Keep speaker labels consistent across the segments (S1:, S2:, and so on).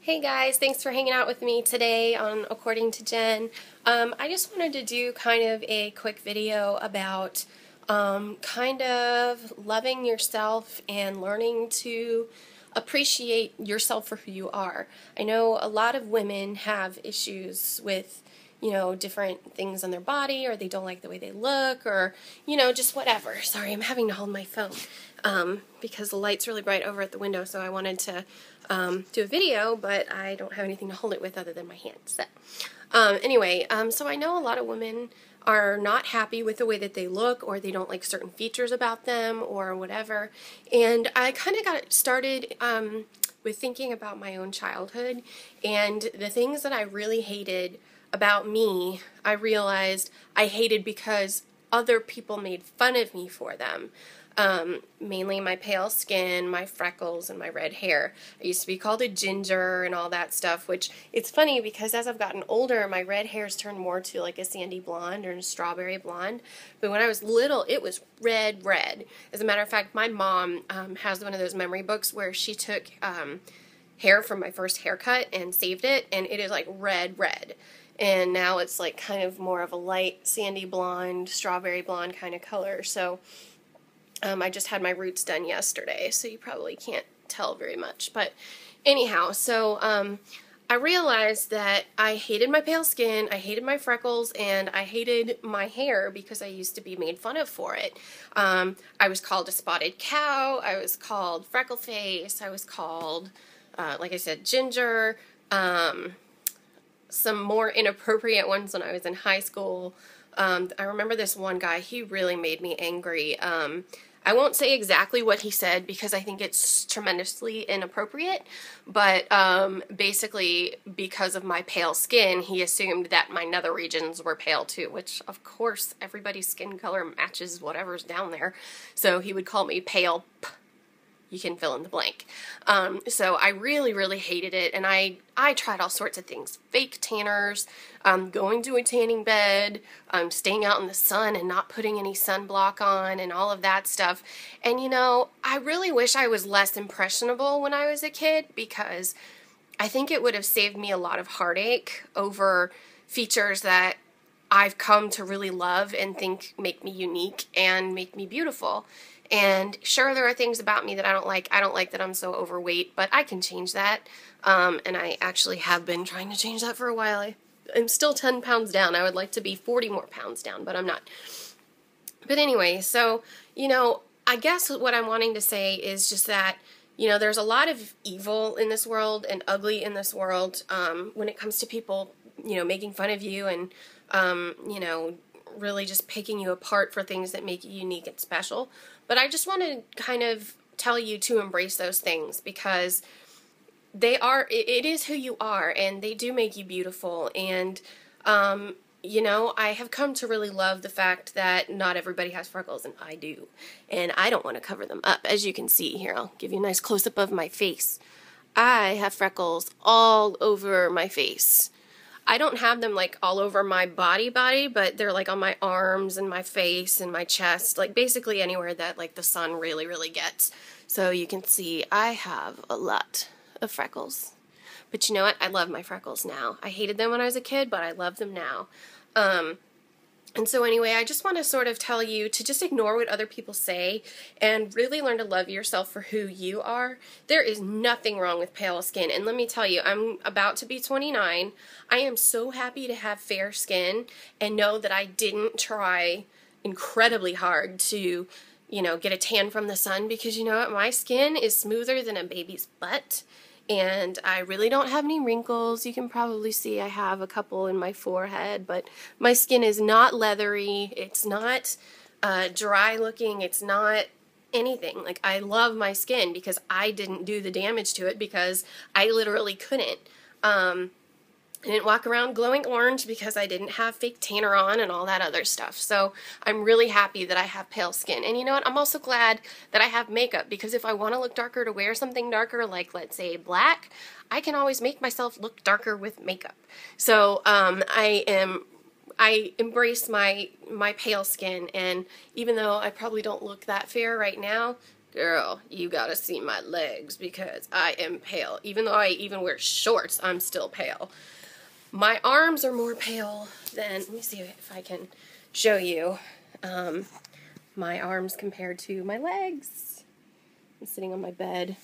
S1: Hey guys, thanks for hanging out with me today on According to Jen. I just wanted to do kind of a quick video about kind of loving yourself and learning to appreciate yourself for who you are. I know a lot of women have issues with, different things on their body, or they don't like the way they look, or, just whatever. Sorry, I'm having to hold my phone because the light's really bright over at the window, so I wanted to do a video, but I don't have anything to hold it with other than my hands. So I know a lot of women are not happy with the way that they look, or they don't like certain features about them, or whatever. And I kind of got started with thinking about my own childhood, and the things that I really hated about me, I realized I hated because other people made fun of me for them. Mainly my pale skin, my freckles, and my red hair. I used to be called a ginger and all that stuff, which it's funny because as I've gotten older, my red hair's turned more to like a sandy blonde or a strawberry blonde. But when I was little, it was red. As a matter of fact, my mom has one of those memory books where she took hair from my first haircut and saved it, and it is like red. And now it's like kind of more of a light sandy blonde, strawberry blonde kind of color. So I just had my roots done yesterday, so you probably can't tell very much. But anyhow, so I realized that I hated my pale skin, I hated my freckles, and I hated my hair because I used to be made fun of for it. I was called a spotted cow, I was called freckle face, I was called, like I said, ginger, some more inappropriate ones when I was in high school. I remember this one guy, he really made me angry. I won't say exactly what he said because I think it's tremendously inappropriate, but basically because of my pale skin, he assumed that my nether regions were pale too, which of course everybody's skin color matches whatever's down there, so he would call me pale. You can fill in the blank. So I really hated it, and I tried all sorts of things. Fake tanners, going to a tanning bed, staying out in the sun and not putting any sunblock on, and all of that stuff. And I really wish I was less impressionable when I was a kid, because I think it would have saved me a lot of heartache over features that I've come to really love and think make me unique and make me beautiful. And sure, there are things about me that I don't like. I don't like that I'm so overweight, but I can change that. And I actually have been trying to change that for a while. I'm still 10 pounds down. I would like to be 40 more pounds down, but I'm not. But anyway, so, I guess what I'm wanting to say is just that, there's a lot of evil in this world and ugly in this world when it comes to people, making fun of you and, really just picking you apart for things that make you unique and special. But I just want to kind of tell you to embrace those things, because it is who you are, and they do make you beautiful. And, I have come to really love the fact that not everybody has freckles, and I do. And I don't want to cover them up. As you can see here, I'll give you a nice close-up of my face. I have freckles all over my face. I don't have them like all over my body, but they're like on my arms and my face and my chest, like basically anywhere that like the sun really gets. So you can see I have a lot of freckles. But you know what? I love my freckles now. I hated them when I was a kid, but I love them now. And so anyway, I just want to sort of tell you to just ignore what other people say and really learn to love yourself for who you are. There is nothing wrong with pale skin. And let me tell you, I'm about to be 29. I am so happy to have fair skin and know that I didn't try incredibly hard to, get a tan from the sun, because you know what? My skin is smoother than a baby's butt. And I really don't have any wrinkles. You can probably see I have a couple in my forehead, but my skin is not leathery. It's not dry looking. It's not anything. Like, I love my skin because I didn't do the damage to it, because I literally couldn't. I didn't walk around glowing orange because I didn't have fake tanner on and all that other stuff. So I'm really happy that I have pale skin. And you know what? I'm also glad that I have makeup, because if I want to look darker, to wear something darker, like let's say black, I can always make myself look darker with makeup. So I embrace my pale skin, and even though I probably don't look that fair right now, girl, you gotta see my legs because I am pale. Even though I even wear shorts, I'm still pale. My arms are more pale than, let me see if I can show you my arms compared to my legs. I'm sitting on my bed,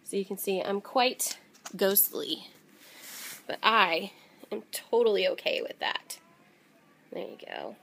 S1: so you can see I'm quite ghostly. But I am totally okay with that. There you go.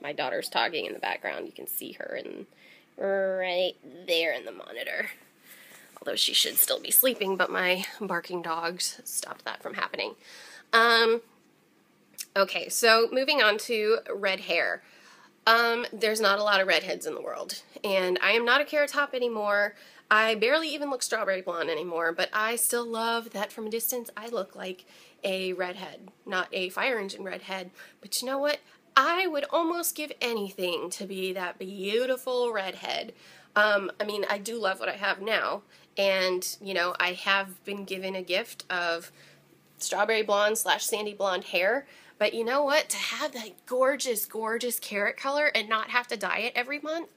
S1: My daughter's talking in the background. You can see her right there in the monitor. Although she should still be sleeping, but my barking dogs stopped that from happening. Okay, so moving on to red hair. There's not a lot of redheads in the world, and I am not a Carrot Top anymore. I barely even look strawberry blonde anymore, but I still love that from a distance I look like a redhead, not a fire engine redhead. But you know what? I would almost give anything to be that beautiful redhead. I mean, I do love what I have now, and, you know, I have been given a gift of strawberry blonde / sandy blonde hair, but you know what? To have that gorgeous, gorgeous carrot color and not have to dye it every month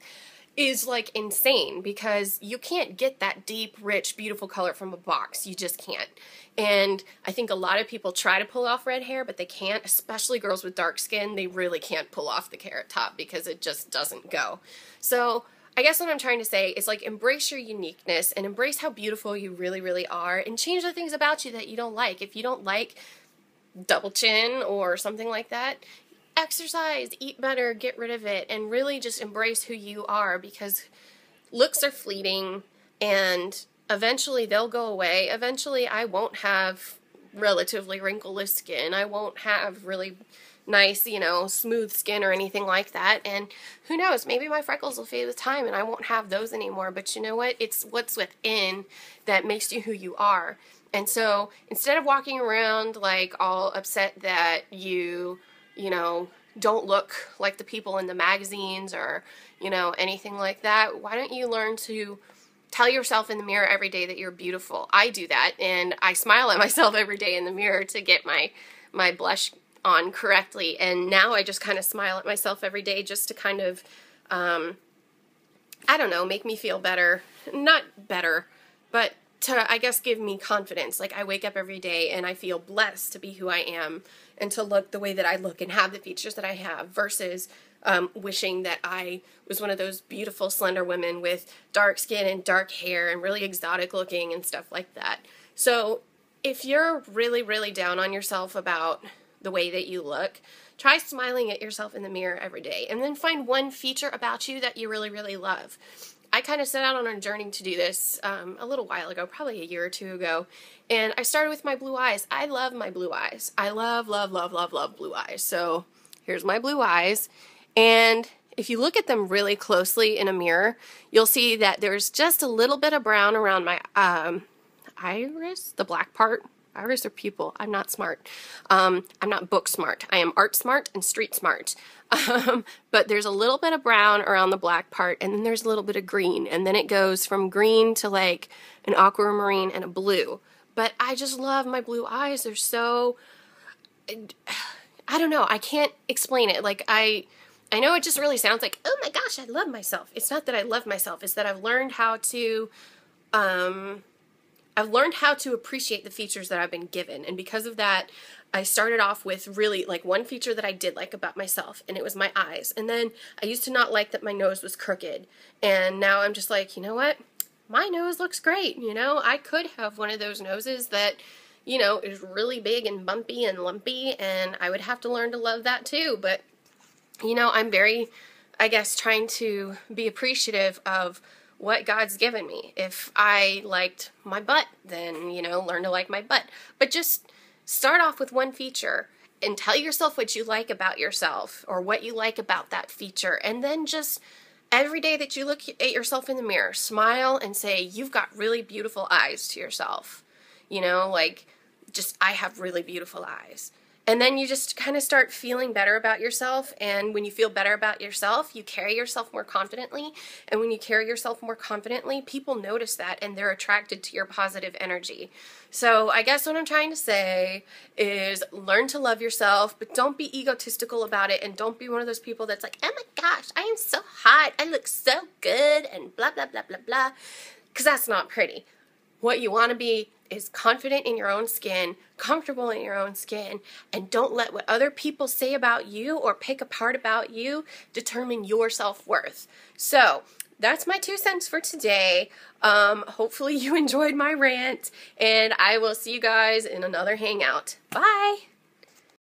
S1: is like insane, because you can't get that deep, rich, beautiful color from a box. You just can't. And I think a lot of people try to pull off red hair, but they can't, especially girls with dark skin. They really can't pull off the Carrot Top because it just doesn't go. So I guess what I'm trying to say is, like, embrace your uniqueness and embrace how beautiful you really, really are, and change the things about you that you don't like. If you don't like double chin or something like that, exercise, eat better, get rid of it, and really just embrace who you are, because looks are fleeting and eventually they'll go away. Eventually I won't have relatively wrinkleless skin. I won't have really nice, you know, smooth skin or anything like that. And who knows, maybe my freckles will fade with time and I won't have those anymore. But you know what? It's what's within that makes you who you are. And so instead of walking around like all upset that you know, don't look like the people in the magazines or, you know, anything like that, why don't you learn to tell yourself in the mirror every day that you're beautiful? I do that, and I smile at myself every day in the mirror to get my blush on correctly. And now I just kind of smile at myself every day just to kind of, I don't know, make me feel better. Not better, but to, I guess, give me confidence. Like, I wake up every day and I feel blessed to be who I am and to look the way that I look and have the features that I have, versus wishing that I was one of those beautiful, slender women with dark skin and dark hair and really exotic looking and stuff like that. So if you're really, really down on yourself about the way that you look, try smiling at yourself in the mirror every day, and then find one feature about you that you really, really love. I kind of set out on a journey to do this a little while ago, probably a year or two ago, and I started with my blue eyes. I love my blue eyes. I love, love, love, love, love blue eyes. So here's my blue eyes, and if you look at them really closely in a mirror, you'll see that there's just a little bit of brown around my iris, the black part. Iris or pupil. I'm not smart. I'm not book smart. I am art smart and street smart. But there's a little bit of brown around the black part, and then there's a little bit of green, and then it goes from green to like an aquamarine and a blue. But I just love my blue eyes. They're so, I don't know. I can't explain it. Like, I know it just really sounds like, oh my gosh, I love myself. It's not that I love myself. It's that I've learned how to, appreciate the features that I've been given. And because of that, I started off with really like one feature that I did like about myself, and it was my eyes. And then I used to not like that my nose was crooked. And now I'm just like, you know what? My nose looks great. You know, I could have one of those noses that, you know, is really big and bumpy and lumpy, and I would have to learn to love that too. But, you know, I'm very, I guess, trying to be appreciative of what God's given me. If I liked my butt, then, you know, learn to like my butt. But just start off with one feature and tell yourself what you like about yourself or what you like about that feature. And then just every day that you look at yourself in the mirror, smile and say, you've got really beautiful eyes to yourself. You know, like, just, I have really beautiful eyes. And then you just kind of start feeling better about yourself. And when you feel better about yourself, you carry yourself more confidently. And when you carry yourself more confidently, people notice that and they're attracted to your positive energy. So I guess what I'm trying to say is learn to love yourself, but don't be egotistical about it. And don't be one of those people that's like, oh my gosh, I am so hot. I look so good and blah, blah, blah, blah, blah. Because that's not pretty. What you want to be is confident in your own skin, comfortable in your own skin, and don't let what other people say about you or pick apart about you determine your self-worth. So that's my 2 cents for today. Hopefully you enjoyed my rant, and I will see you guys in another hangout. Bye!